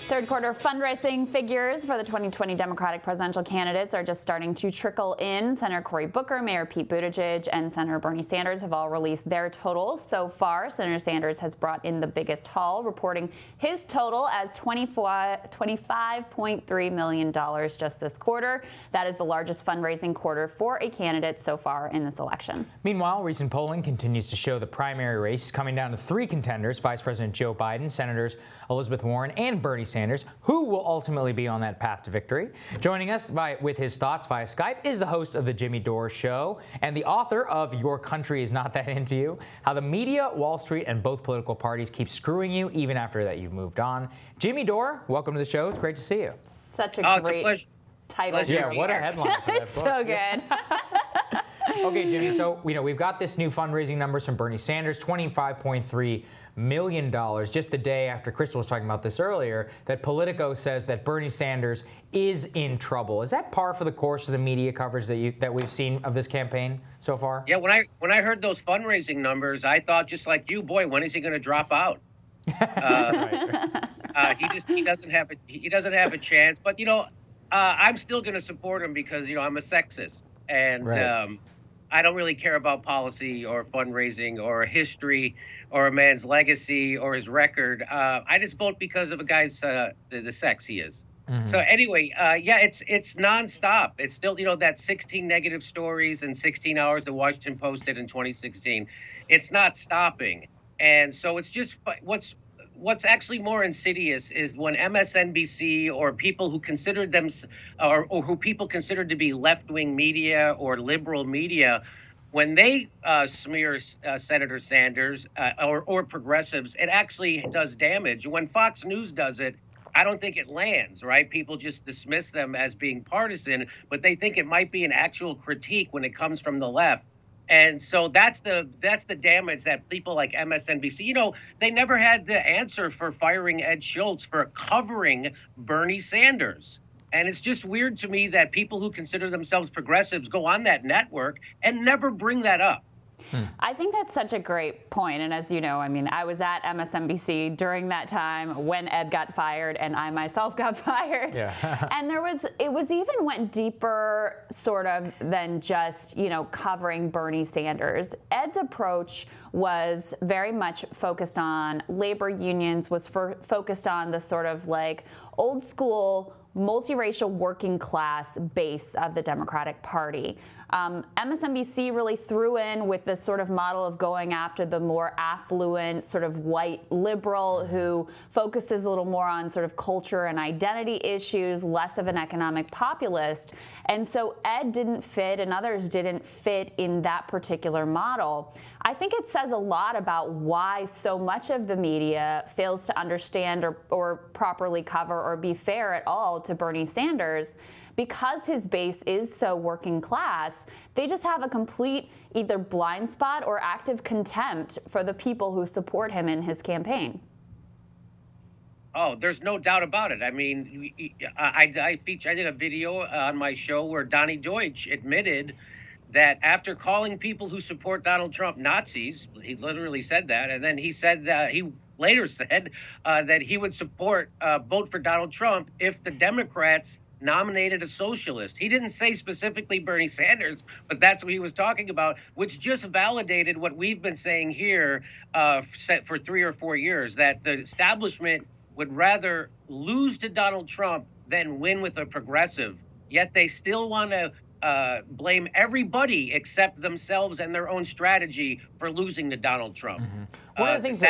Third quarter fundraising figures for the 2020 Democratic presidential candidates are just starting to trickle in. Senator Cory Booker, Mayor Pete Buttigieg, and Senator Bernie Sanders have all released their totals so far. Senator Sanders has brought in the biggest haul, reporting his total as $25.3 million just this quarter. That is the largest fundraising quarter for a candidate so far in this election. Meanwhile, recent polling continues to show the primary race is coming down to three contenders: Vice President Joe Biden, Senators Elizabeth Warren, and Bernie Sanders, who will ultimately be on that path to victory. Joining us with his thoughts via Skype is the host of the Jimmy Dore Show and the author of Your Country Is Not That Into You: How the Media, Wall Street, and both political parties keep screwing you even after that you've moved on. Jimmy Dore, welcome to the show. It's great to see you. Such a great title. Pleasure. Yeah, what a headline for that It's book. so good. Okay, Jimmy, so we've got this new fundraising numbers from Bernie Sanders, $25.3 million, just the day after Crystal was talking about this earlier, that Politico says that Bernie Sanders is in trouble. Is that par for the course of the media coverage that we've seen of this campaign so far? Yeah, when I heard those fundraising numbers, I thought, just like you, boy, when is he going to drop out? He doesn't have a chance. But I'm still going to support him because I'm a sexist, and right. I don't really care about policy or fundraising or history or a man's legacy or his record. I just vote because of a guy's the sex he is. Mm-hmm. So anyway, it's nonstop. It's still that 16 negative stories in 16 hours the Washington Post did in 2016. It's not stopping, and so it's just What's actually more insidious is when MSNBC or people who considered them, or who people considered to be left-wing media or liberal media, when they smear Senator Sanders or progressives, it actually does damage. When Fox News does it, I don't think it lands, right? People just dismiss them as being partisan, but they think it might be an actual critique when it comes from the left. And so that's the damage that people like MSNBC, they never had the answer for firing Ed Schultz for covering Bernie Sanders. And it's just weird to me that people who consider themselves progressives go on that network and never bring that up. I think that's such a great point. And as you know, I was at MSNBC during that time when Ed got fired and I myself got fired. Yeah. And it was even went deeper sort of than just, covering Bernie Sanders. Ed's approach was very much focused on labor unions, was focused on the sort of like old school multiracial working class base of the Democratic Party. MSNBC really threw in with this sort of model of going after the more affluent sort of white liberal who focuses a little more on sort of culture and identity issues, less of an economic populist. And so Ed didn't fit and others didn't fit in that particular model. I think it says a lot about why so much of the media fails to understand or properly cover or be fair at all to Bernie Sanders. Because his base is so working class, they just have a complete either blind spot or active contempt for the people who support him in his campaign. Oh, there's no doubt about it. I mean, I did a video on my show where Donnie Deutsch admitted that after calling people who support Donald Trump Nazis, he literally said that, and then he said that he later said that he would vote for Donald Trump if the Democrats nominated a socialist. He didn't say specifically Bernie Sanders, but that's what he was talking about, which just validated what we've been saying here for 3 or 4 years, that the establishment would rather lose to Donald Trump than win with a progressive, yet they still want to blame everybody except themselves and their own strategy for losing to Donald Trump. Mm-hmm. One of the things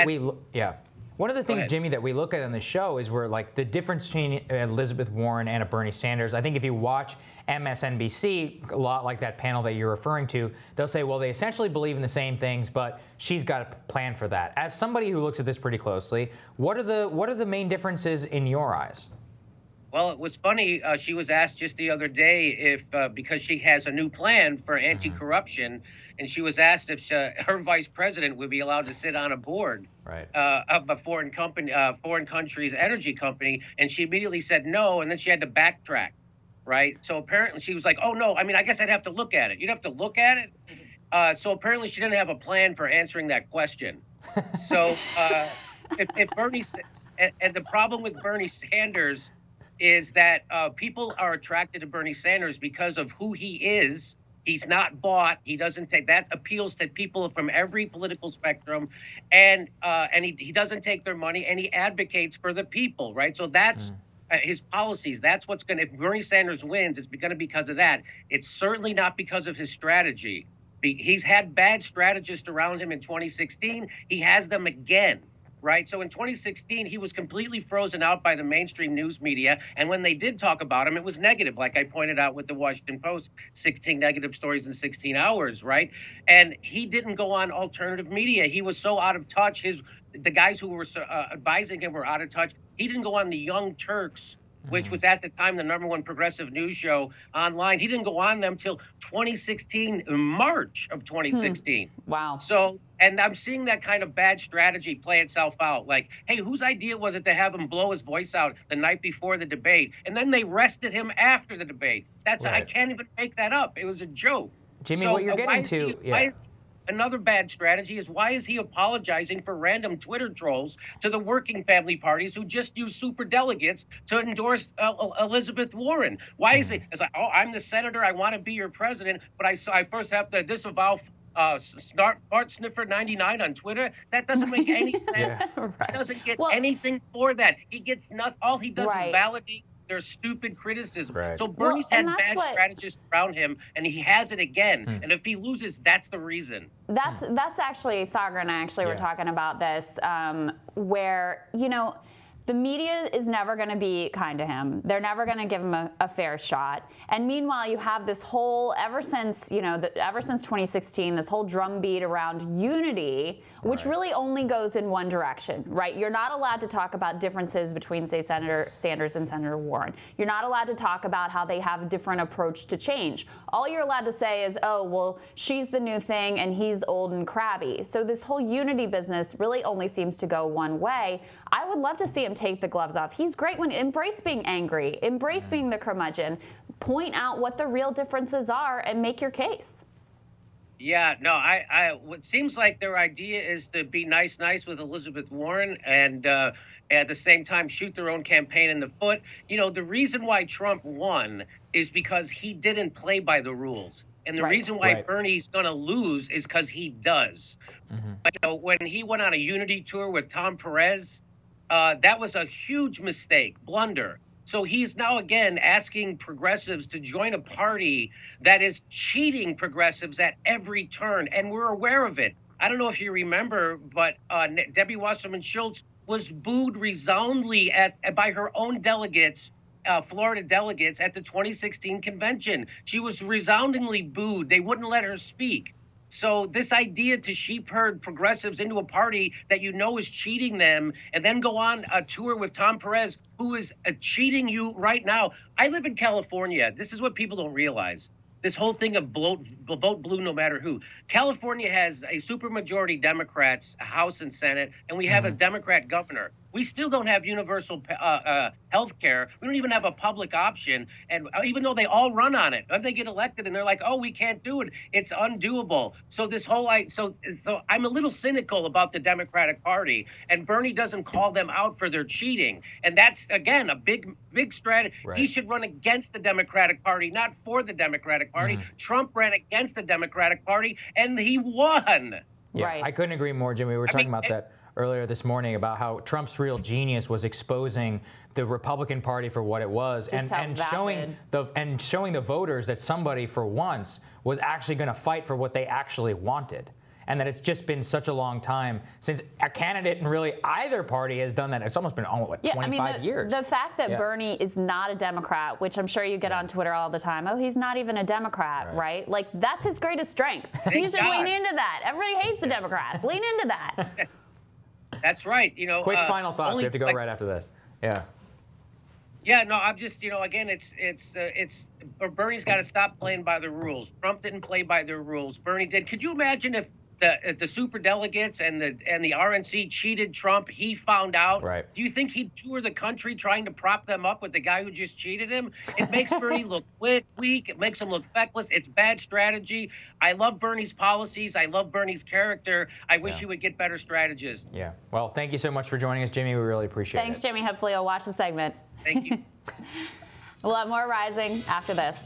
One of the things, Jimmy, that we look at on the show is where like the difference between Elizabeth Warren and a Bernie Sanders. I think if you watch MSNBC, a lot like that panel that you're referring to, they'll say, well, they essentially believe in the same things, but she's got a plan for that. As somebody who looks at this pretty closely, what are the main differences in your eyes? Well, it was funny. She was asked just the other day if, because she has a new plan for anti-corruption, and she was asked if her vice president would be allowed to sit on a board of a foreign country's energy company, and she immediately said no, and then she had to backtrack, right? So apparently she was like, oh, no, I mean, I guess I'd have to look at it. You'd have to look at it? So apparently she didn't have a plan for answering that question. So if And the problem with Bernie Sanders is that people are attracted to Bernie Sanders because of who he is. He's not bought. He doesn't take that appeals to people from every political spectrum, and he doesn't take their money, and he advocates for the people, right? So that's his policies. That's what's going to. If Bernie Sanders wins, it's going to be because of that. It's certainly not because of his strategy. He's had bad strategists around him in 2016. He has them again. Right. So in 2016, he was completely frozen out by the mainstream news media. And when they did talk about him, it was negative, like I pointed out with the Washington Post, 16 negative stories in 16 hours. Right. And he didn't go on alternative media. He was so out of touch. The guys who were advising him were out of touch. He didn't go on the Young Turks, which was at the time the #1 progressive news show online. He didn't go on them till 2016, March of 2016. Wow. So, and I'm seeing that kind of bad strategy play itself out. Like, hey, whose idea was it to have him blow his voice out the night before the debate? And then they rested him after the debate. I can't even make that up. It was a joke. Jimmy, what you're getting to... Another bad strategy is, why is he apologizing for random Twitter trolls to the working family parties who just use super delegates to endorse Elizabeth Warren? Why is it? It's like, oh, I'm the senator. I want to be your president, but I first have to disavow Fart Sniffer 99 on Twitter. That doesn't make any sense. He doesn't get anything for that. He gets nothing. All he does is validate their stupid criticism. So Bernie's had bad strategists around him, and he has it again. And if he loses, that's the reason. That's actually, Sagar and I actually were talking about this, where, the media is never going to be kind to him. They're never going to give him a fair shot. And meanwhile, you have this whole, ever since 2016, this whole drumbeat around unity, which really only goes in one direction, right? You're not allowed to talk about differences between, say, Senator Sanders and Senator Warren. You're not allowed to talk about how they have a different approach to change. All you're allowed to say is, oh, well, she's the new thing and he's old and crabby. So this whole unity business really only seems to go one way. I would love to see him take the gloves off. He's great when embrace being angry, embrace being the curmudgeon, point out what the real differences are and make your case. Yeah, no, it seems like their idea is to be nice with Elizabeth Warren and at the same time shoot their own campaign in the foot. The reason why Trump won is because he didn't play by the rules. And the reason why Bernie's going to lose is because he does. When he went on a unity tour with Tom Perez, that was a huge mistake, blunder. So he's now again asking progressives to join a party that is cheating progressives at every turn, and we're aware of it. I don't know if you remember, but Debbie Wasserman Schultz was booed resoundingly by her own delegates, Florida delegates, at the 2016 convention. She was resoundingly booed. They wouldn't let her speak. So this idea to sheep herd progressives into a party that is cheating them, and then go on a tour with Tom Perez, who is cheating you right now. I live in California. This is what people don't realize. This whole thing of vote blue no matter who. California has a supermajority Democrats, House and Senate, and we have a Democrat governor. We still don't have universal health care. We don't even have a public option. And even though they all run on it, then they get elected and they're like, oh, we can't do it. It's undoable. So this whole so I'm a little cynical about the Democratic Party, and Bernie doesn't call them out for their cheating. And that's, again, a big strategy. He should run against the Democratic Party, not for the Democratic Party. Trump ran against the Democratic Party and he won. Yeah, I couldn't agree more, Jimmy. We were talking about that earlier this morning, about how Trump's real genius was exposing the Republican Party for what it was, and showing the voters that somebody for once was actually going to fight for what they actually wanted. And that it's just been such a long time since a candidate in really either party has done that. It's almost been, 25 years. The fact that Bernie is not a Democrat, which I'm sure you get on Twitter all the time, oh, he's not even a Democrat, right? Like, that's his greatest strength. He should lean into that. Everybody hates the Democrats. Lean into that. That's right. Quick final thoughts. We have to go right after this. Yeah, no, I'm just, again, Bernie's got to stop playing by the rules. Trump didn't play by their rules. Bernie did. Could you imagine if the super delegates and the RNC cheated Trump. He found out. Right. Do you think he'd tour the country trying to prop them up with the guy who just cheated him? It makes Bernie look weak. It makes him look feckless. It's bad strategy. I love Bernie's policies. I love Bernie's character. I wish he would get better strategists. Yeah. Well, thank you so much for joining us, Jimmy. We really appreciate it. Thanks, Jimmy. Hopefully you'll watch the segment. Thank you. We'll have more Rising after this.